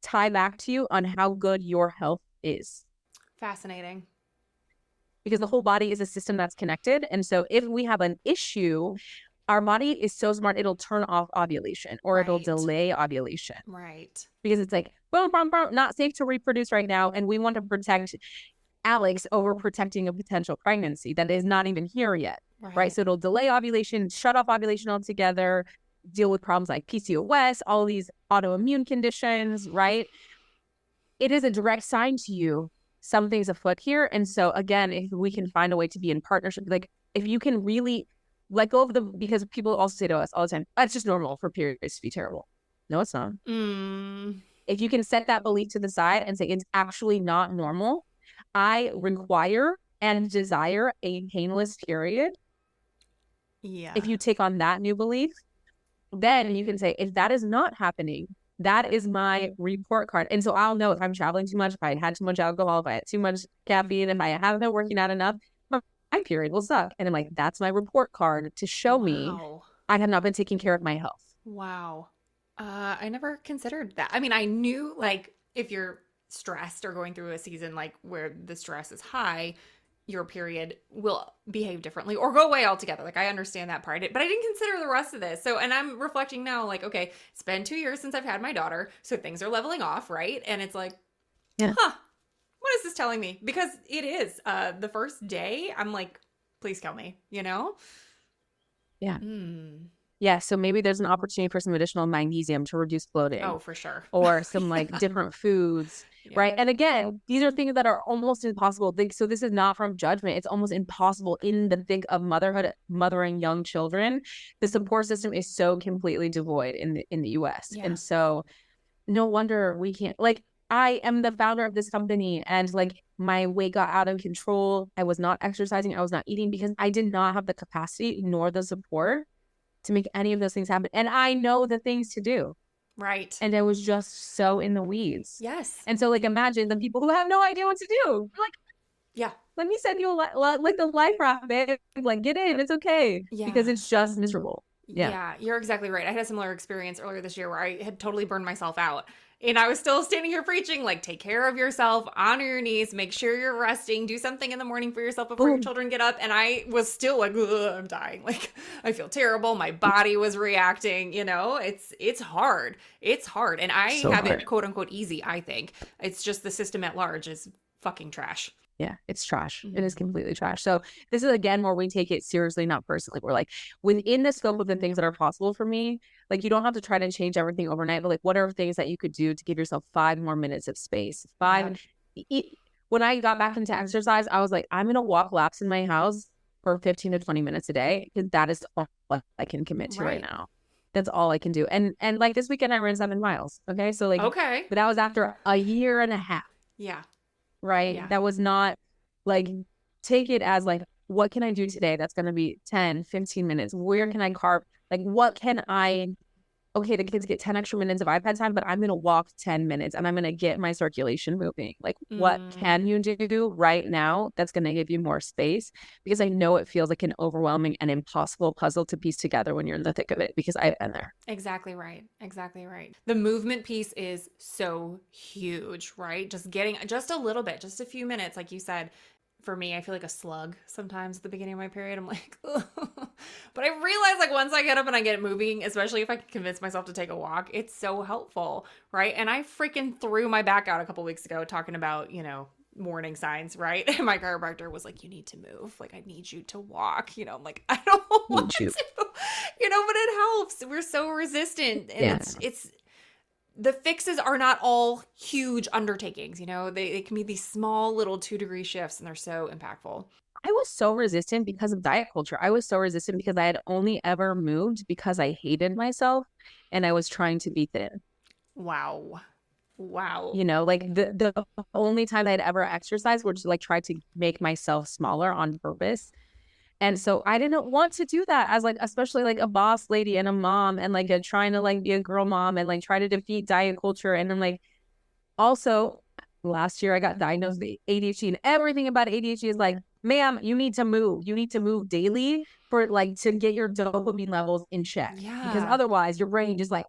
tie back to you on how good your health is. Fascinating. Because the whole body is a system that's connected. And so if we have an issue, our body is so smart, it'll turn off ovulation or it'll delay ovulation. Right. Because it's like, boom, boom, boom, not safe to reproduce right now. And we want to protect Alyx over protecting a potential pregnancy that is not even here yet. Right. So it'll delay ovulation, shut off ovulation altogether, deal with problems like PCOS, all these autoimmune conditions, right? It is a direct sign to you something's afoot here. And so again, if we can find a way to be in partnership, like if you can really let go of because people also say to us all the time, it's just normal for periods to be terrible. No, it's not. If you can set that belief to the side and say it's actually not normal, I require and desire a painless period. Yeah. If you take on that new belief, then you can say, if that is not happening, that is my report card. And so I'll know if I'm traveling too much, if I had too much alcohol, if I had too much caffeine, if I haven't been working out enough, my period will suck. And I'm like, that's my report card to show me I have not been taking care of my health. Wow. I never considered that. I mean, I knew like if you're stressed or going through a season like where the stress is high, your period will behave differently or go away altogether. Like I understand that part, but I didn't consider the rest of this. So, and I'm reflecting now, like, okay, it's been 2 years since I've had my daughter. So things are leveling off. Right. And it's like, what is this telling me? Because it is, the first day I'm like, please kill me, you know? Yeah. Yeah. So maybe there's an opportunity for some additional magnesium to reduce bloating. Oh, for sure. Or some like different foods right? And again, these are things that are almost impossible. So this is not from judgment. It's almost impossible in the thick of motherhood, mothering young children. The support system is so completely devoid in the US. And so no wonder we can't, like, I am the founder of this company and like my weight got out of control. I was not exercising. I was not eating because I did not have the capacity nor the support to make any of those things happen. And I know the things to do. Right. And I was just so in the weeds. Yes. And so like imagine the people who have no idea what to do. Like, yeah, let me send you like the life raft, babe. Like get in. It's okay. Yeah. Because it's just miserable. Yeah, you're exactly right. I had a similar experience earlier this year where I had totally burned myself out. And I was still standing here preaching, like, take care of yourself, honor your needs, make sure you're resting, do something in the morning for yourself before your children get up. And I was still like, I'm dying. Like, I feel terrible. My body was reacting, you know, it's hard. It's hard. And I have it, quote unquote, easy, I think. It's just the system at large is fucking trash. Yeah, it's trash. It is completely trash. So this is, again, where we take it seriously, not personally. We're like, within the scope of the things that are possible for me, like, you don't have to try to change everything overnight, but like, what are things that you could do to give yourself 5 more minutes of space? When I got back into exercise, I was like, I'm going to walk laps in my house for 15 to 20 minutes a day because that is all I can commit to right now. That's all I can do. And like this weekend, I ran 7 miles. Okay. So like, but that was after a year and a half. Yeah. Right. Yeah. That was not like, take it as like, what can I do today? That's going to be 10, 15 minutes. Where can I carve? Like, what can okay, the kids get 10 extra minutes of iPad time, but I'm going to walk 10 minutes and I'm going to get my circulation moving. Like, what can you do right now that's going to give you more space? Because I know it feels like an overwhelming and impossible puzzle to piece together when you're in the thick of it, because I've been there. Exactly right. Exactly right. The movement piece is so huge, right? Just getting just a little bit, just a few minutes, like you said. For me, I feel like a slug sometimes at the beginning of my period. I'm like, ugh. But I realize, like, once I get up and I get moving, especially if I can convince myself to take a walk, it's so helpful, right? And I freaking threw my back out a couple weeks ago talking about, you know, warning signs, right? And my chiropractor was like, you need to move. Like, I need you to walk. You know, I'm like, I don't want to. You know, but it helps. We're so resistant. And it's the fixes are not all huge undertakings, you know, they can be these small little 2-degree shifts and they're so impactful. I was so resistant because of diet culture. I was so resistant because I had only ever moved because I hated myself and I was trying to be thin. Wow. You know, like the only time I'd ever exercised was to like try to make myself smaller on purpose. And so I didn't want to do that as like, especially like a boss lady and a mom and like trying to like be a girl mom and like try to defeat diet culture. And I'm like, also last year I got diagnosed with ADHD, and everything about ADHD is like, ma'am, you need to move. You need to move daily for like to get your dopamine levels in check. Because otherwise your brain just like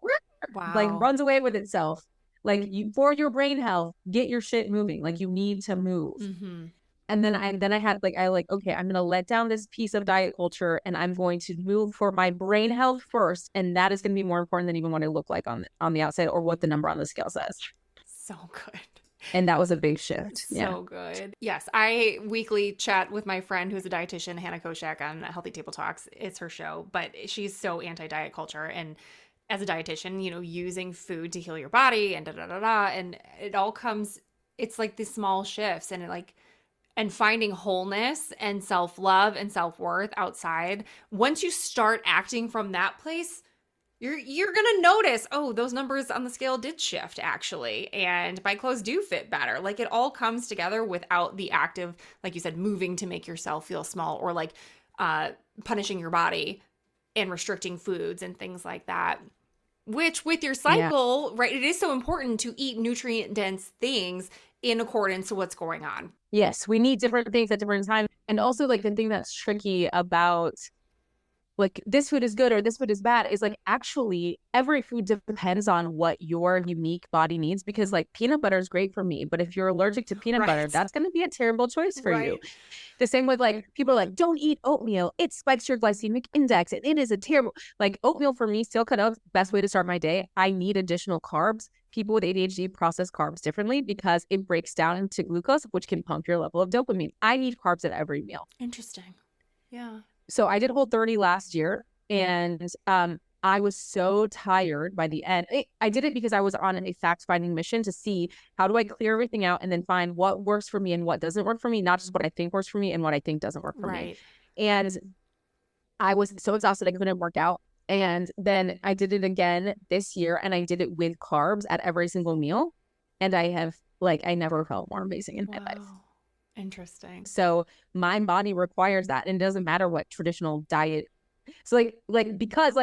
runs away with itself. Like, for your brain health, get your shit moving. Like, you need to move. And then I had like, okay, I'm going to let down this piece of diet culture and I'm going to move for my brain health first. And that is going to be more important than even what I look like on the outside or what the number on the scale says. So good. And that was a big shift. So good. Yes. I weekly chat with my friend who's a dietitian, Hannah Koshak, on Healthy Table Talks. It's her show, but she's so anti-diet culture. And as a dietitian, you know, using food to heal your body and and it all comes, it's like these small shifts and finding wholeness and self-love and self-worth outside. Once you start acting from that place, you're going to notice, oh, those numbers on the scale did shift actually. And my clothes do fit better. Like, it all comes together without the active, like you said, moving to make yourself feel small or like punishing your body and restricting foods and things like that. Which with your cycle, right, it is so important to eat nutrient-dense things in accordance to what's going on. Yes, we need different things at different times. And also, like, the thing that's tricky about, like, this food is good or this food is bad is, like, actually every food depends on what your unique body needs. Because, like, peanut butter is great for me, but if you're allergic to peanut butter, that's going to be a terrible choice for you. The same with, like, people are like, don't eat oatmeal. It spikes your glycemic index. And it is a terrible, like, oatmeal for me, still kind of best way to start my day. I need additional carbs. People with ADHD process carbs differently because it breaks down into glucose, which can pump your level of dopamine. I need carbs at every meal. Interesting. Yeah. So I did Whole30 last year, and I was so tired by the end. I did it because I was on a fact-finding mission to see how do I clear everything out and then find what works for me and what doesn't work for me, not just what I think works for me and what I think doesn't work for me. And I was so exhausted I couldn't work out. And then I did it again this year, and I did it with carbs at every single meal. And I never felt more amazing in my life. Interesting. So my body requires that, and it doesn't matter what traditional diet. So because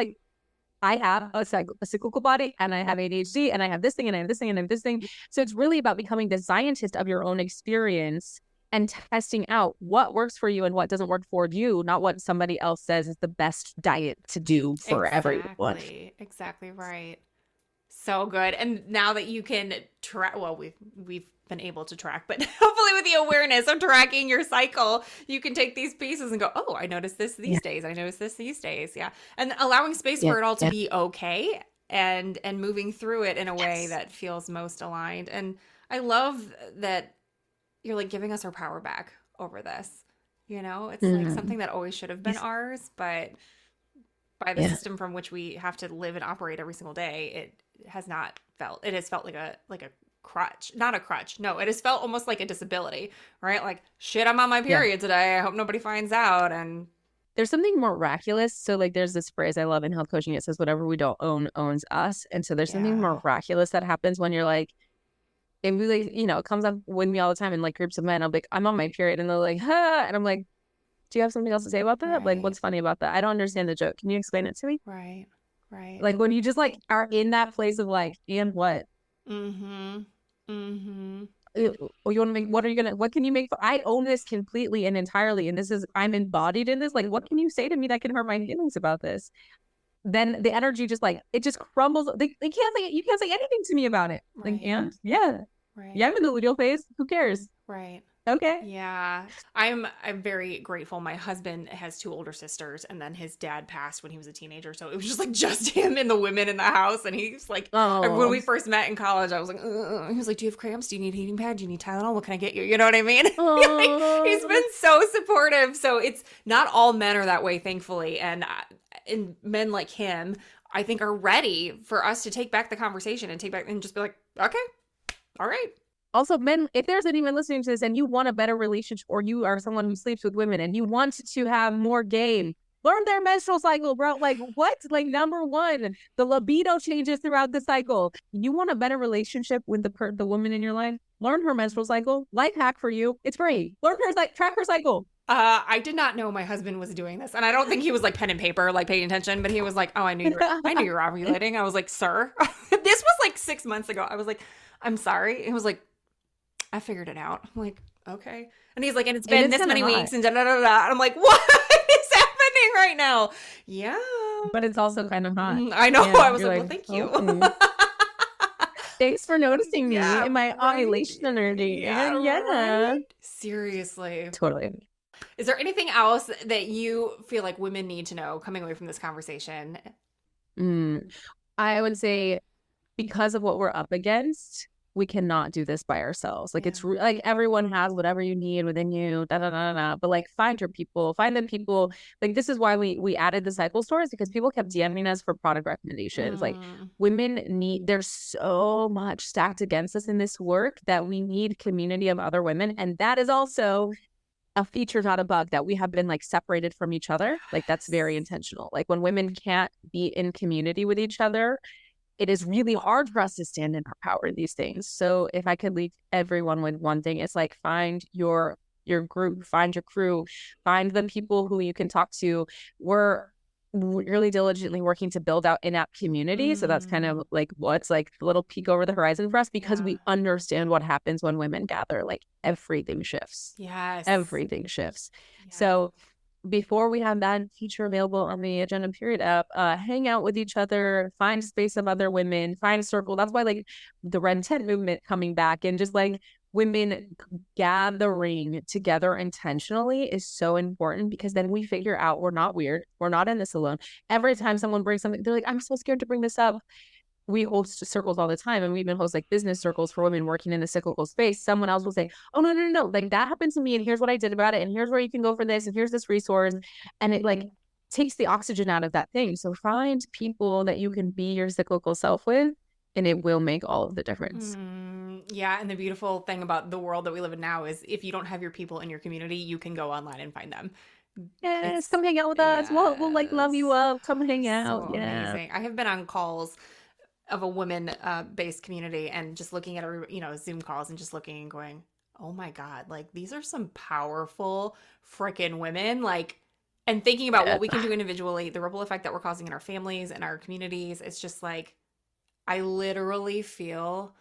I have a cyclical body, and I have ADHD, and I have this thing, and I have this thing, and I have this thing. So it's really about becoming the scientist of your own experience and testing out what works for you and what doesn't work for you, not what somebody else says is the best diet to do for everyone. Exactly right. So good. And now that you can track, well, we've been able to track, but hopefully with the awareness of tracking your cycle, you can take these pieces and go, oh, I noticed this these days. I noticed this these days. Yeah. And allowing space for it all to be okay and moving through it in a way that feels most aligned. And I love that you're like giving us our power back over this. You know, it's like something that always should have been ours, but by the system from which we have to live and operate every single day, it has felt like a crutch. Not a crutch. No, it has felt almost like a disability, right? Like, shit, I'm on my period today. I hope nobody finds out. And there's something miraculous. So there's this phrase I love in health coaching. It says, whatever we don't own owns us. And so there's something miraculous that happens when you're like, it really, it comes up with me all the time in groups of men. I'm like, I'm on my period. And they're like, huh. And I'm like, do you have something else to say about that? Like, what's funny about that? I don't understand the joke. Can you explain it to me? Right. Like when you just are in that place of and what? You want to make, what can you make? I own this completely and entirely. And I'm embodied in this. Like, what can you say to me that can hurt my feelings about this? Then the energy just it just crumbles. They can't say, you can't say anything to me about it. Right. I'm in the luteal phase. Who cares? Right. Okay. Yeah. I'm very grateful. My husband has 2 older sisters, and then his dad passed when he was a teenager. So it was just him and the women in the house. And he's like, when we first met in college, I was like, he was like, do you have cramps? Do you need a heating pad? Do you need Tylenol? What can I get you? You know what I mean? He's been so supportive. So it's not all men are that way, thankfully. And men like him, I think, are ready for us to take back the conversation and just be like, okay, all right. Also, men, if there's anyone listening to this and you want a better relationship, or you are someone who sleeps with women and you want to have more game, learn their menstrual cycle, bro. Like, what? Number one, the libido changes throughout the cycle. You want a better relationship with the woman in your life? Learn her menstrual cycle. Life hack for you. It's free. Learn track her cycle. I did not know my husband was doing this, and I don't think he was pen and paper, paying attention. But he was like, "Oh, I knew you were ovulating." I was like, "Sir, this was 6 months ago." I was like, "I'm sorry." He was like, I figured it out. I'm like, okay. And he's like, and it's been this many weeks and da da da da. And I'm like, what is happening right now? Yeah. But it's also kind of hot. I know. Yeah, I was like, well, thank you. Thanks for noticing me in my ovulation energy. Yeah. Right? Seriously. Totally. Is there anything else that you feel like women need to know coming away from this conversation? I would say, because of what we're up against, we cannot do this by ourselves. It's everyone has whatever you need within you, but find your people, find the people. This is why we added the cycle stores, because people kept DMing us for product recommendations. Women there's so much stacked against us in this work that we need community of other women. And that is also a feature, not a bug, that we have been separated from each other. That's very intentional. When women can't be in community with each other, it is really hard for us to stand in our power in these things. So if I could leave everyone with one thing, it's find your group, find your crew, find the people who you can talk to. We're really diligently working to build out in-app community. So that's kind of what's the little peek over the horizon for us, because we understand what happens when women gather. Everything shifts. Yes. Everything shifts. Yes. So before we have that feature available on the Agenda Period app, hang out with each other, find space of other women, find a circle. That's why the Red Tent movement coming back, and just women gathering together intentionally is so important, because then we figure out we're not weird. We're not in this alone. Every time someone brings something, they're like, I'm so scared to bring this up. We host circles all the time, and we even host business circles for women working in the cyclical space. Someone else will say, oh, no. That happened to me, and here's what I did about it, and here's where you can go for this, and here's this resource. And it takes the oxygen out of that thing. So find people that you can be your cyclical self with, and it will make all of the difference. Yeah. And the beautiful thing about the world that we live in now is if you don't have your people in your community, you can go online and find them. Yes, come hang out with us. We'll like love you up. Come hang out. So amazing. I have been on calls of a women based community and just looking at Zoom calls and just looking and going, oh my God, like these are some powerful freaking women. Like, and thinking about what we can do individually, the ripple effect that we're causing in our families and our communities. It's just like, I literally feel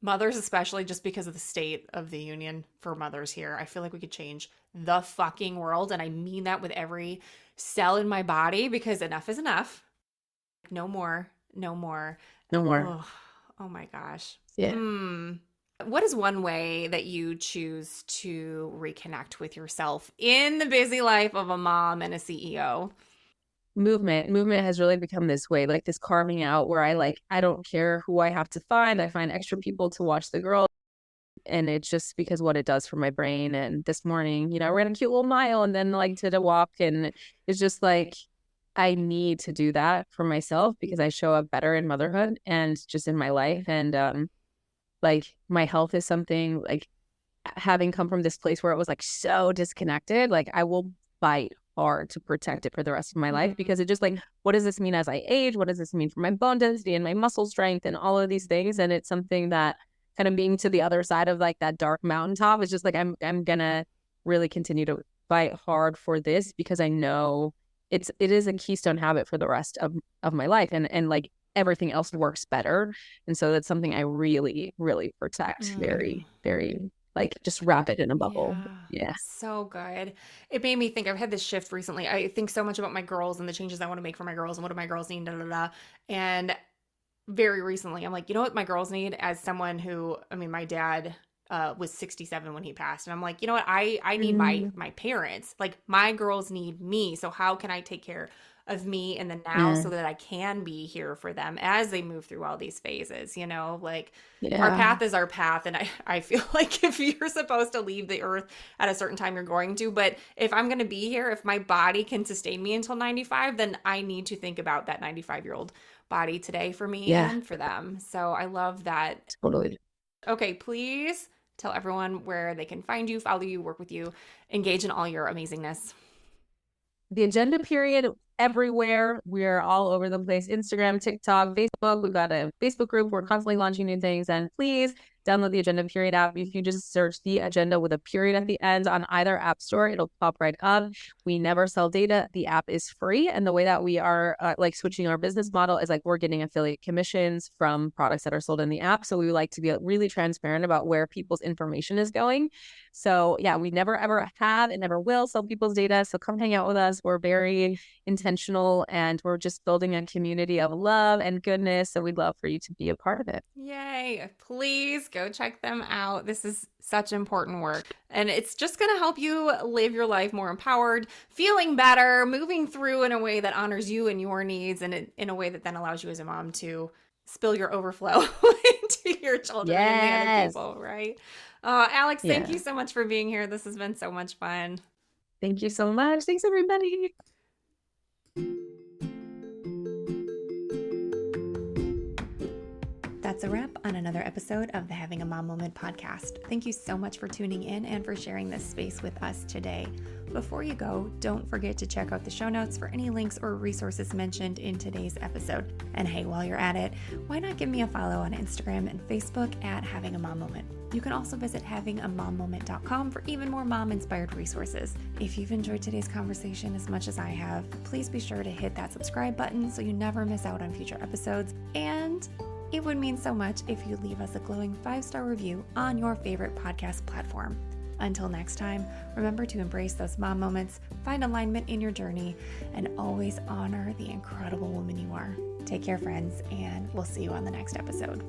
mothers, especially just because of the state of the union for mothers here, I feel like we could change the fucking world. And I mean that with every cell in my body, because enough is enough. No more. Oh my gosh. Yeah. What is one way that you choose to reconnect with yourself in the busy life of a mom and a CEO? Movement has really become this way, like this carving out where I don't care who I have to find. I find extra people to watch the girl. And it's just because what it does for my brain. And this morning, I ran a cute little mile and then did a walk. And it's just like, I need to do that for myself because I show up better in motherhood and just in my life. And my health is something, like, having come from this place where it was so disconnected, I will fight hard to protect it for the rest of my life, because it just what does this mean as I age? What does this mean for my bone density and my muscle strength and all of these things? And it's something that kind of being to the other side of that dark mountaintop is just I'm gonna really continue to fight hard for this, because I know it is a keystone habit for the rest of my life, and everything else works better. And so that's something I really, really protect very, very, just wrap it in a bubble. Yeah. So good. It made me think, I've had this shift recently. I think so much about my girls and the changes I want to make for my girls and what do my girls need, And very recently, I'm like, you know what my girls need, as someone who, my dad was 67 when he passed. And I'm like, you know what? I need my parents. My girls need me. So how can I take care of me in the now so that I can be here for them as they move through all these phases, Our path is our path. And I feel like if you're supposed to leave the earth at a certain time, you're going to, but if I'm going to be here, if my body can sustain me until 95, then I need to think about that 95-year-old body today for me and for them. So I love that. Totally. Okay, please tell everyone where they can find you, follow you, work with you, engage in all your amazingness. The Agenda Period everywhere. We're all over the place. Instagram, TikTok, Facebook. We've got a Facebook group. We're constantly launching new things. And please download the Agenda Period app. If you just search the agenda with a period at the end on either app store, it'll pop right up. We never sell data. The app is free. And the way that we are switching our business model is we're getting affiliate commissions from products that are sold in the app. So we would like to be really transparent about where people's information is going. So yeah, we never ever have and never will sell people's data. So come hang out with us. We're very intentional and we're just building a community of love and goodness. So we'd love for you to be a part of it. Yay. Please go check them out. This is such important work. And it's just going to help you live your life more empowered, feeling better, moving through in a way that honors you and your needs, and in a way that then allows you as a mom to spill your overflow into your children and the other people, right? Alyx, thank you so much for being here. This has been so much fun. Thank you so much. Thanks, everybody. That's a wrap on another episode of the Having a Mom Moment podcast. Thank you so much for tuning in and for sharing this space with us today. Before you go, don't forget to check out the show notes for any links or resources mentioned in today's episode. And hey, while you're at it, why not give me a follow on Instagram and Facebook at Having a Mom Moment. You can also visit havingamaMoment.com for even more mom-inspired resources. If you've enjoyed today's conversation as much as I have, please be sure to hit that subscribe button so you never miss out on future episodes. And it would mean so much if you leave us a glowing 5-star review on your favorite podcast platform. Until next time, remember to embrace those mom moments, find alignment in your journey, and always honor the incredible woman you are. Take care, friends, and we'll see you on the next episode.